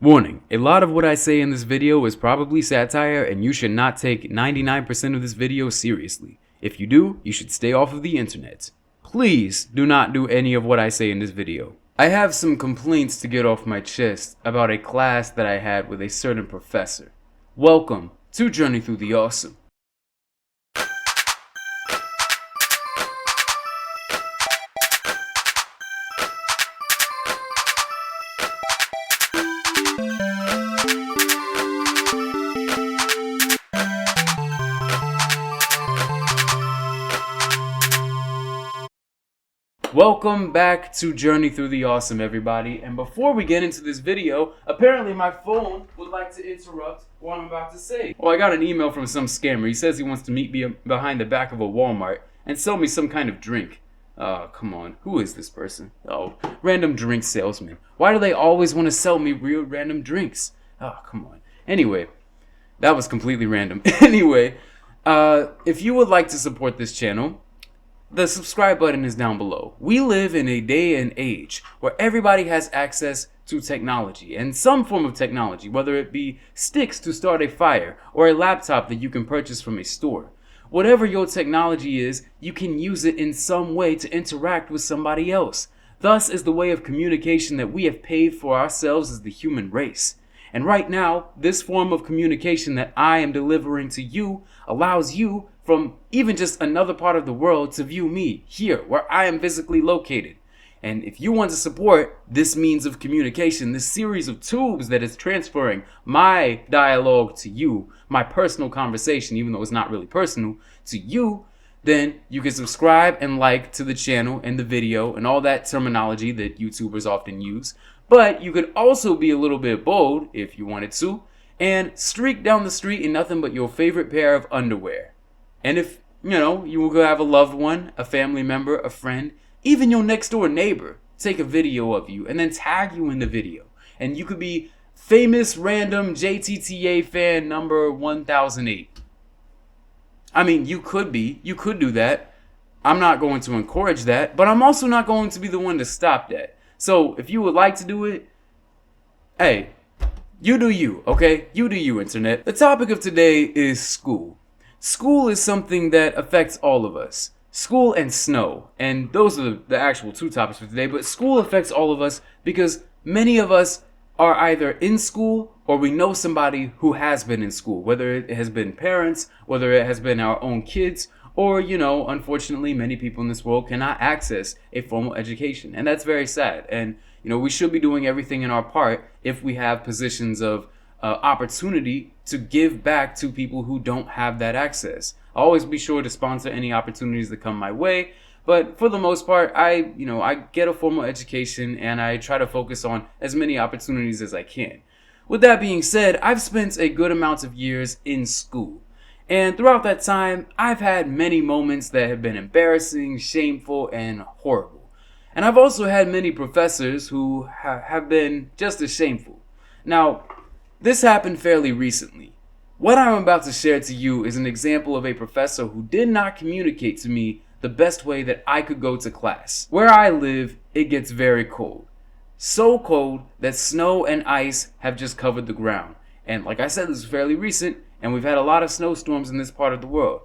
Warning, a lot of what I say in this video is probably satire and you should not take 99% of this video seriously. If you do, you should stay off of the internet. Please do not do any of what I say in this video. I have some complaints to get off my chest about a class that I had with a certain professor. Welcome to Journey Through the Awesome. Welcome back to Journey Through the Awesome, everybody. And before we get into this video, apparently my phone would like to interrupt what I'm about to say. Well, I got an email from some scammer. He says he wants to meet me behind the back of a Walmart and sell me some kind of drink. Come on. Who is this person? Oh, random drink salesman. Why do they always want to sell me real random drinks? Oh, come on. Anyway, that was completely random. Anyway, if you would like to support this channel, the subscribe button is down below. We live in a day and age where everybody has access to technology and some form of technology, whether it be sticks to start a fire or a laptop that you can purchase from a store. Whatever your technology is, you can use it in some way to interact with somebody else. Thus is the way of communication that we have paved for ourselves as the human race. And right now, this form of communication that I am delivering to you allows you from even just another part of the world to view me here where I am physically located. And if you want to support this means of communication, this series of tubes that is transferring my dialogue to you, my personal conversation, even though it's not really personal, to you, then you can subscribe and like to the channel and the video and all that terminology that YouTubers often use. But you could also be a little bit bold, if you wanted to, and streak down the street in nothing but your favorite pair of underwear. And if, you will have a loved one, a family member, a friend, even your next door neighbor, take a video of you and then tag you in the video. And you could be famous random JTTA fan number 1008. I mean, you could do that. I'm not going to encourage that, but I'm also not going to be the one to stop that. So if you would like to do it, hey, you do you, okay? You do you, internet. The topic of today is school. School is something that affects all of us. School and snow. And those are the actual two topics for today. But school affects all of us because many of us are either in school or we know somebody who has been in school. Whether it has been parents, whether it has been our own kids, or, unfortunately, many people in this world cannot access a formal education. And that's very sad. And, we should be doing everything in our part if we have positions of opportunity to give back to people who don't have that access. I'll always be sure to sponsor any opportunities that come my way. But for the most part, I get a formal education and I try to focus on as many opportunities as I can. With that being said, I've spent a good amount of years in school. And throughout that time, I've had many moments that have been embarrassing, shameful, and horrible. And I've also had many professors who have been just as shameful. Now, this happened fairly recently. What I'm about to share to you is an example of a professor who did not communicate to me the best way that I could go to class. Where I live, it gets very cold. So cold that snow and ice have just covered the ground. And like I said, this is fairly recent, and we've had a lot of snowstorms in this part of the world.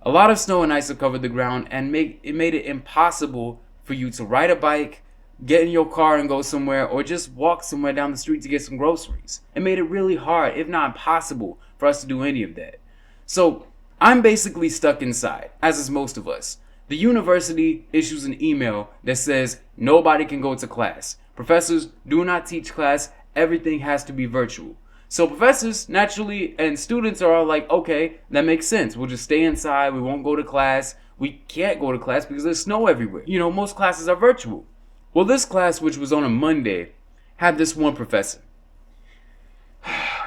A lot of snow and ice have covered the ground and made it impossible for you to ride a bike, get in your car and go somewhere, or just walk somewhere down the street to get some groceries. It made it really hard, if not impossible, for us to do any of that. So I'm basically stuck inside, as is most of us. The university issues an email that says nobody can go to class. Professors do not teach class. Everything has to be virtual. So professors, naturally, and students are all like, okay, that makes sense. We'll just stay inside. We won't go to class. We can't go to class because there's snow everywhere. Most classes are virtual. Well, this class, which was on a Monday, had this one professor.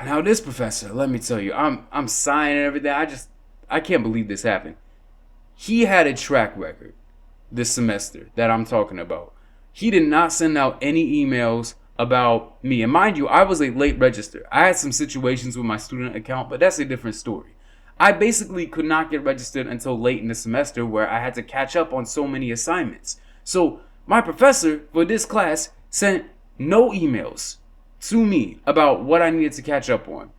Now, this professor, let me tell you, I'm sighing and everything. I can't believe this happened. He had a track record this semester that I'm talking about. He did not send out any emails about me. And mind you, I was a late register. I had some situations with my student account, but that's a different story. I basically could not get registered until late in the semester where I had to catch up on so many assignments. So my professor for this class sent no emails to me about what I needed to catch up on.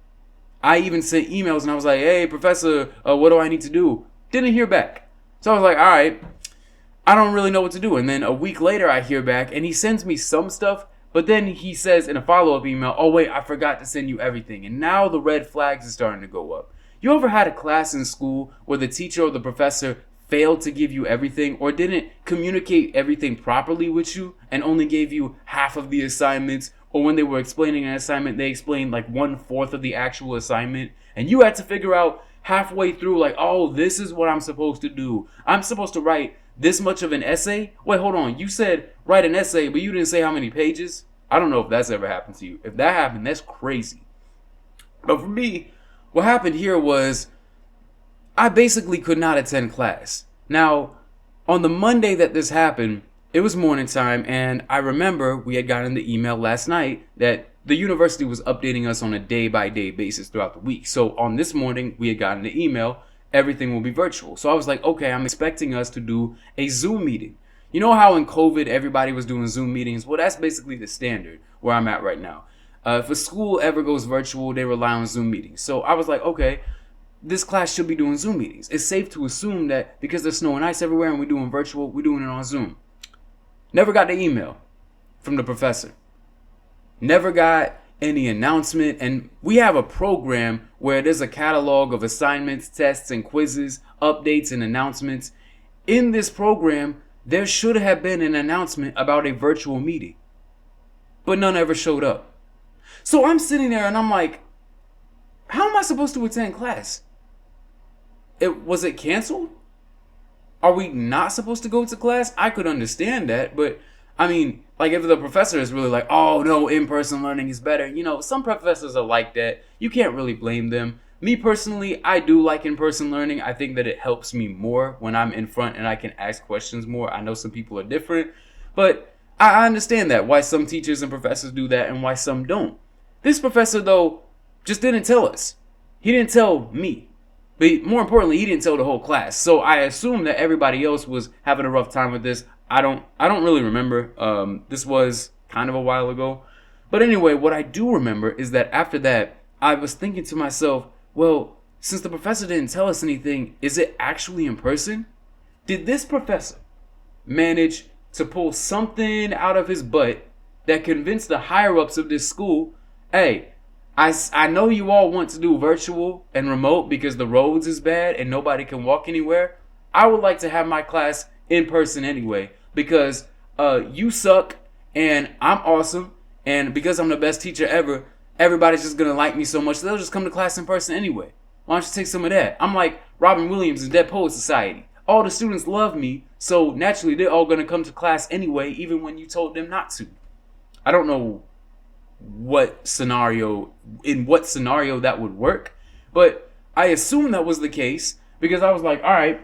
I even sent emails and I was like, hey, professor, what do I need to do? Didn't hear back. So I was like, all right, I don't really know what to do. And then a week later, I hear back and he sends me some stuff. But then he says in a follow-up email, oh, wait, I forgot to send you everything. And now the red flags are starting to go up. You ever had a class in school where the teacher or the professor failed to give you everything or didn't communicate everything properly with you and only gave you half of the assignments? Or when they were explaining an assignment, they explained like 1/4 of the actual assignment. And you had to figure out halfway through, like, oh, this is what I'm supposed to do. I'm supposed to write this much of an essay? Wait, hold on. You said write an essay, but you didn't say how many pages? I don't know if that's ever happened to you. If that happened, that's crazy. But for me, what happened here was I basically could not attend class. Now, on the Monday that this happened, it was morning time, and I remember we had gotten the email last night that the university was updating us on a day-by-day basis throughout the week. So on this morning, we had gotten the email, everything will be virtual. So I was like, okay, I'm expecting us to do a Zoom meeting. You know how in COVID, everybody was doing Zoom meetings? Well, that's basically the standard where I'm at right now. If a school ever goes virtual, they rely on Zoom meetings. So I was like, okay, this class should be doing Zoom meetings. It's safe to assume that because there's snow and ice everywhere and we're doing virtual, we're doing it on Zoom. Never got the email from the professor. Never got any announcement. And we have a program where there's a catalog of assignments, tests, and quizzes, updates, and announcements. In this program, there should have been an announcement about a virtual meeting, but none ever showed up. So I'm sitting there and I'm like, how am I supposed to attend class? Was it canceled? Are we not supposed to go to class? I could understand that, but I mean, like if the professor is really like, oh no, in-person learning is better. You know, some professors are like that. You can't really blame them. Me personally, I do like in-person learning. I think that it helps me more when I'm in front and I can ask questions more. I know some people are different, but I understand that, why some teachers and professors do that and why some don't. This professor, though, just didn't tell us. He didn't tell me. But more importantly, he didn't tell the whole class. So I assume that everybody else was having a rough time with this. I don't really remember. This was kind of a while ago. But anyway, what I do remember is that after that, I was thinking to myself, well, since the professor didn't tell us anything, is it actually in person? Did this professor manage to pull something out of his butt that convinced the higher-ups of this school, hey, I know you all want to do virtual and remote because the roads is bad and nobody can walk anywhere. I would like to have my class in person anyway because you suck and I'm awesome, and because I'm the best teacher ever, everybody's just gonna like me so much they'll just come to class in person anyway. Why don't you take some of that? I'm like Robin Williams in Dead Poets Society. All the students love me, so naturally they're all gonna come to class anyway, even when you told them not to. I don't know in what scenario that would work, but I assume that was the case because I was like, all right,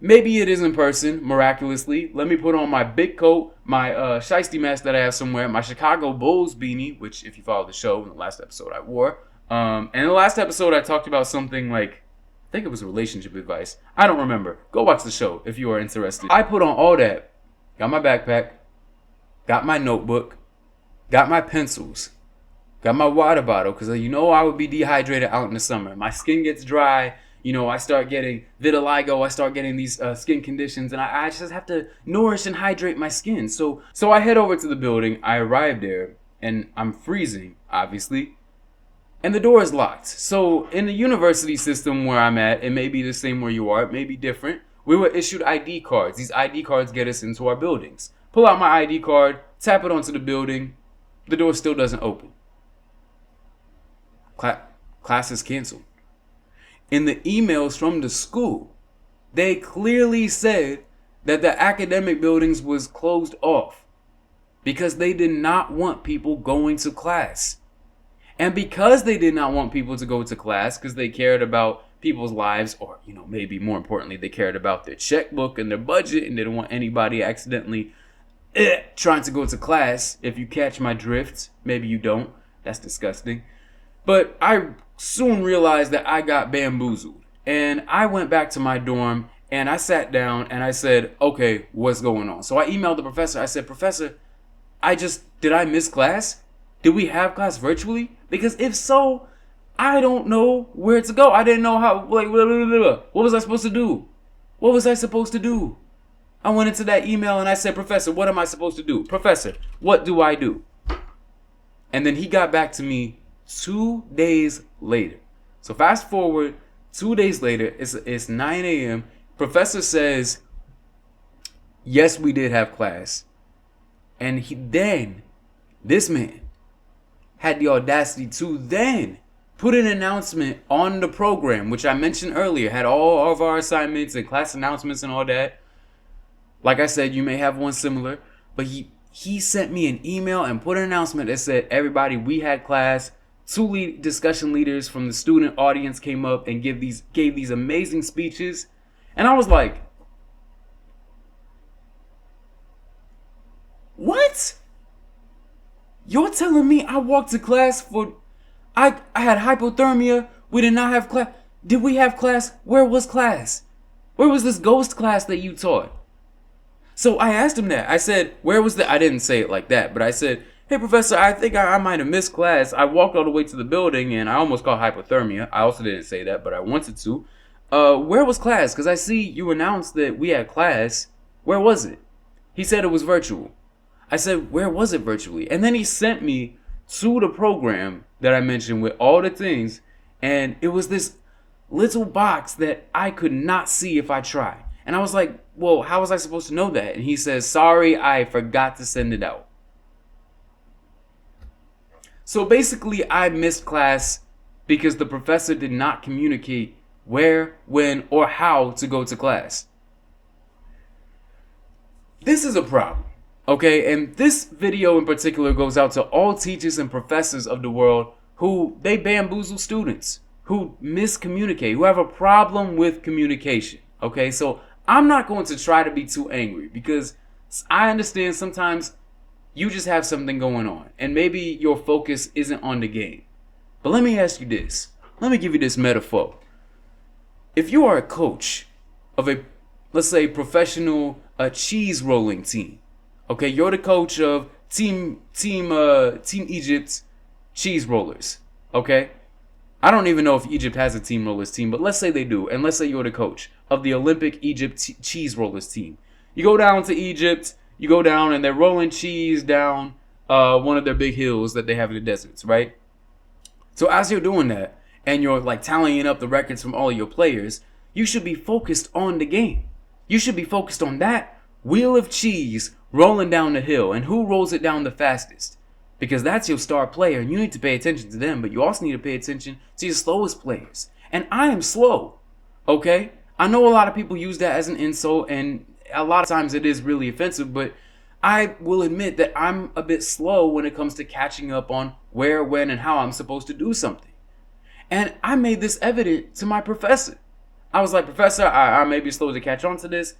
maybe it is in person, miraculously. Let me put on my big coat, my shiesty mask that I have somewhere, my Chicago Bulls beanie, which if you follow the show, in the last episode I wore. And in the last episode I talked about something like, I think it was relationship advice. I don't remember. Go watch the show if you are interested. I put on all that, got my backpack, got my notebook, got my pencils, got my water bottle, because you know I would be dehydrated out in the summer. My skin gets dry. You know, I start getting vitiligo. I start getting these skin conditions, and I just have to nourish and hydrate my skin. So I head over to the building. I arrive there, and I'm freezing, obviously, and the door is locked. So in the university system where I'm at, it may be the same where you are. It may be different. We were issued ID cards. These ID cards get us into our buildings. Pull out my ID card, tap it onto the building. The door still doesn't open. Class is canceled. In the emails from the school, they clearly said that the academic buildings was closed off because they did not want people going to class. And because they did not want people to go to class because they cared about people's lives, or, you know, maybe more importantly, they cared about their checkbook and their budget and they didn't want anybody accidentally trying to go to class. If you catch my drift, maybe you don't. That's disgusting. But I soon realized that I got bamboozled. And I went back to my dorm and I sat down and I said, okay, what's going on? So I emailed the professor. I said, Professor, did I miss class? Did we have class virtually? Because if so, I don't know where to go. I didn't know how, like, blah, blah, blah, blah. What was I supposed to do? What was I supposed to do? I went into that email and I said, Professor, what am I supposed to do? Professor, what do I do? And then he got back to me 2 days later. So fast forward, 2 days later, it's 9 a.m. Professor says, yes, we did have class. And this man had the audacity to then put an announcement on the program, which I mentioned earlier, had all of our assignments and class announcements and all that. Like I said, you may have one similar, but he sent me an email and put an announcement that said, everybody, we had class. 2 discussion leaders from the student audience came up and gave these amazing speeches. And I was like, what? You're telling me I walked to class I had hypothermia. We did not have class. Did we have class? Where was class? Where was this ghost class that you taught? So I asked him that. I said, where was I didn't say it like that, but I said, hey, Professor, I think I might have missed class. I walked all the way to the building and I almost caught hypothermia. I also didn't say that, but I wanted to. Where was class? Because I see you announced that we had class. Where was it? He said it was virtual. I said, where was it virtually? And then he sent me to the program that I mentioned with all the things. And it was this little box that I could not see if I tried. And I was like, well, how was I supposed to know that? And he says, sorry, I forgot to send it out. So basically, I missed class because the professor did not communicate where, when, or how to go to class. This is a problem. Okay, and this video in particular goes out to all teachers and professors of the world who they bamboozle students, who miscommunicate, who have a problem with communication. Okay, so I'm not going to try to be too angry because I understand sometimes you just have something going on and maybe your focus isn't on the game. But let me ask you this. Let me give you this metaphor. If you are a coach of a, let's say, professional cheese rolling team, okay, you're the coach of Team Egypt's cheese rollers, okay? I don't even know if Egypt has a team rollers team, but let's say they do, and let's say you're the coach of the Olympic Egypt cheese rollers team. You go down to Egypt, you go down, and they're rolling cheese down one of their big hills that they have in the deserts, right? So as you're doing that, and you're like tallying up the records from all of your players, you should be focused on the game. You should be focused on that wheel of cheese rolling down the hill and who rolls it down the fastest, because that's your star player and you need to pay attention to them, but you also need to pay attention to your slowest players. And I am slow, okay? I know a lot of people use that as an insult and a lot of times it is really offensive, but I will admit that I'm a bit slow when it comes to catching up on where, when, and how I'm supposed to do something. And I made this evident to my professor. I was like, Professor, I may be slow to catch on to this.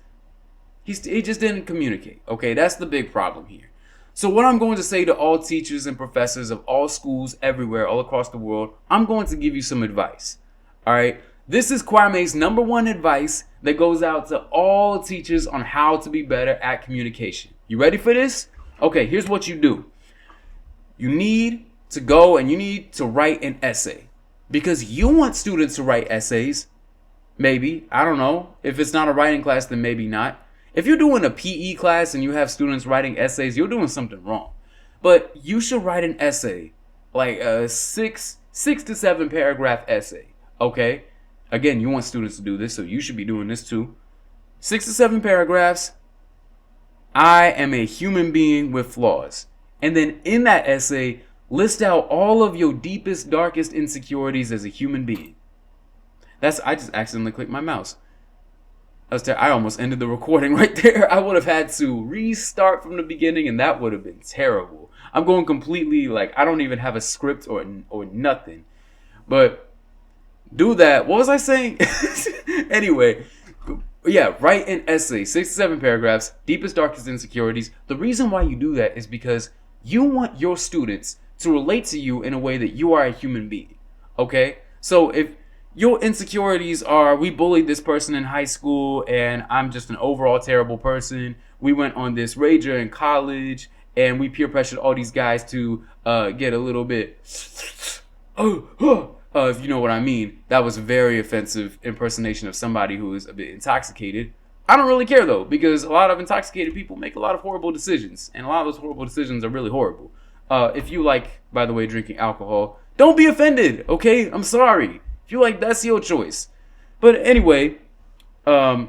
He just didn't communicate. Okay, that's the big problem here. So what I'm going to say to all teachers and professors of all schools everywhere, all across the world, I'm going to give you some advice. All right, this is Kwame's #1 advice that goes out to all teachers on how to be better at communication. You ready for this? Okay, here's what you do. You need to go and you need to write an essay because you want students to write essays. Maybe, I don't know. If it's not a writing class, then maybe not. If you're doing a PE class and you have students writing essays, you're doing something wrong. But you should write an essay, like a 6 to 7 paragraph essay, okay? Again, you want students to do this, so you should be doing this too. 6 to 7 paragraphs. I am a human being with flaws. And then in that essay, list out all of your deepest, darkest insecurities as a human being. I just accidentally clicked my mouse. I almost ended the recording right there. I would have had to restart from the beginning and that would have been terrible. I'm going completely I don't even have a script or nothing. But do that. What was I saying? Anyway, yeah, write an essay, 6 to 7 paragraphs, deepest, darkest insecurities. The reason why you do that is because you want your students to relate to you in a way that you are a human being. Okay? So if your insecurities are, we bullied this person in high school and I'm just an overall terrible person. We went on this rager in college and we peer pressured all these guys to get a little bit, if you know what I mean. That was a very offensive impersonation of somebody who is a bit intoxicated. I don't really care though, because a lot of intoxicated people make a lot of horrible decisions, and a lot of those horrible decisions are really horrible. If you like, by the way, drinking alcohol, don't be offended, okay? I'm sorry. If you like, that's your choice. But anyway, yeah,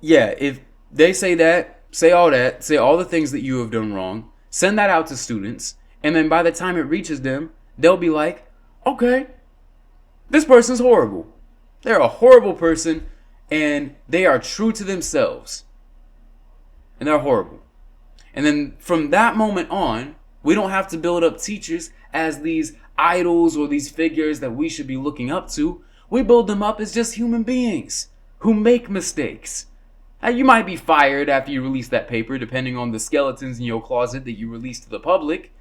if they say that, say all the things that you have done wrong, send that out to students, and then by the time it reaches them, they'll be like, okay, this person's horrible. They're a horrible person, and they are true to themselves. And they're horrible. And then from that moment on, we don't have to build up teachers as these idols or these figures that we should be looking up to. We build them up as just human beings who make mistakes. Now, you might be fired after you release that paper, depending on the skeletons in your closet that you release to the public.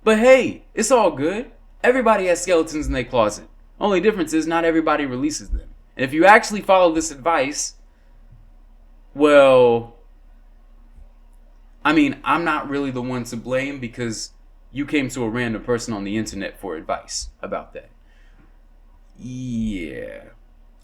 But hey, it's all good. Everybody has skeletons in their closet. Only difference is not everybody releases them. And if you actually follow this advice, well, I mean, I'm not really the one to blame because you came to a random person on the internet for advice about that. Yeah.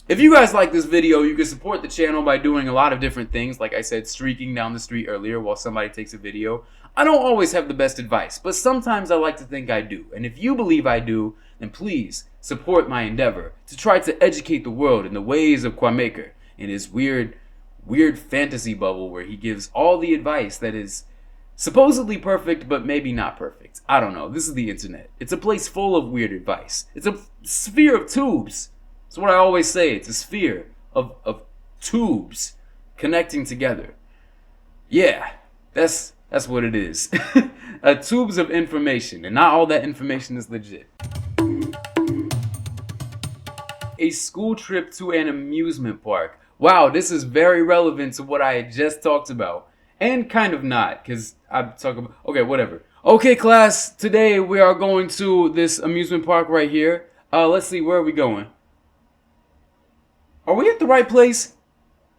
If you guys like this video, you can support the channel by doing a lot of different things. Like I said, streaking down the street earlier while somebody takes a video. I don't always have the best advice, but sometimes I like to think I do. And if you believe I do, then please support my endeavor to try to educate the world in the ways of Kwameker in his weird fantasy bubble where he gives all the advice that is supposedly perfect, but maybe not perfect. I don't know. This is the internet. It's a place full of weird advice. It's a sphere of tubes. That's what I always say. It's a sphere of tubes connecting together. Yeah, that's what it is. Tubes of information, and not all that information is legit. A school trip to an amusement park. Wow, this is very relevant to what I had just talked about. And kind of not, because I'm talking about... Okay, whatever. Okay, class, today we are going to this amusement park right here. Let's see, where are we going? Are we at the right place?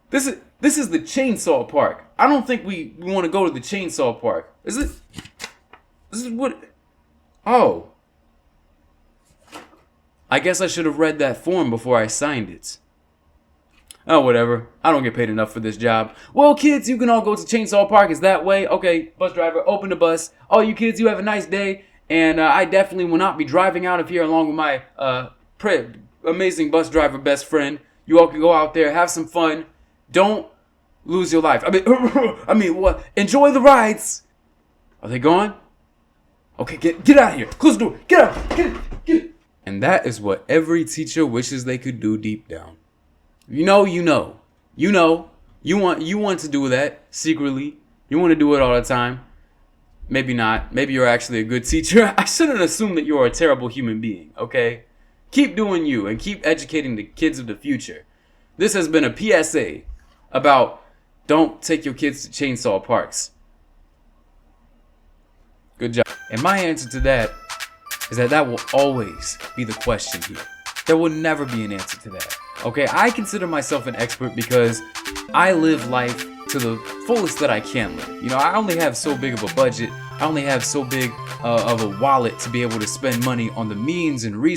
This is the chainsaw park. I don't think we want to go to the chainsaw park. Is it? This is what... Oh. I guess I should have read that form before I signed it. Oh, whatever. I don't get paid enough for this job. Well, kids, you can all go to Chainsaw Park. It's that way. Okay, bus driver, open the bus. All you kids, you have a nice day. And I definitely will not be driving out of here along with my amazing bus driver best friend. You all can go out there, have some fun. Don't lose your life. I mean, what? Enjoy the rides. Are they gone? Okay, get out of here. Close the door. Get out. Get. And that is what every teacher wishes they could do deep down. You want to do that secretly. You want to do it all the time. Maybe not. Maybe you're actually a good teacher. I shouldn't assume that you're a terrible human being, okay? Keep doing you and keep educating the kids of the future. This has been a PSA about don't take your kids to chainsaw parks. Good job. And my answer to that is that will always be the question here. There will never be an answer to that. Okay, I consider myself an expert because I live life to the fullest that I can live. You know, I only have so big of a budget. I only have so big of a wallet to be able to spend money on the means and resources